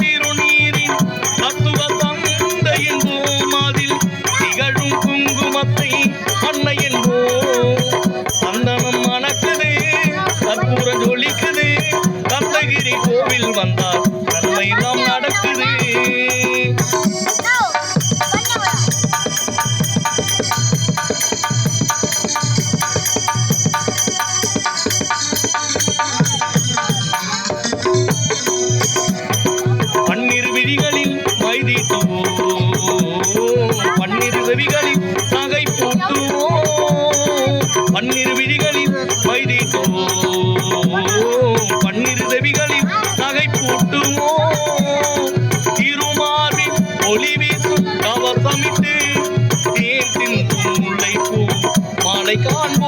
திருநீரின் தத்துவ தந்தை என்போம் அதில் திகழும் குங்குமத்தை அன்னை என்போம் சந்தனம் மணக்குது கற்பூரம் ஜொலிக்குது கந்தகிரி கோவில் வந்தால் நன்மை நாம் நடக்குது பன்னிரு விழிகளில் மைதீட்டுவோம் பன்னிரு விழிகளில் நகை பூட்டுவோம் பன்னிரு விழிகளில் மைதீட்டுவோம் பன்னிரு தேவிகளில் நகை பூட்டுவோம் திருமார்பின் ஒளி வீசும் கவசமிட்டு தேன் தின்னும் முல்லை பூ மாலை காண்போம்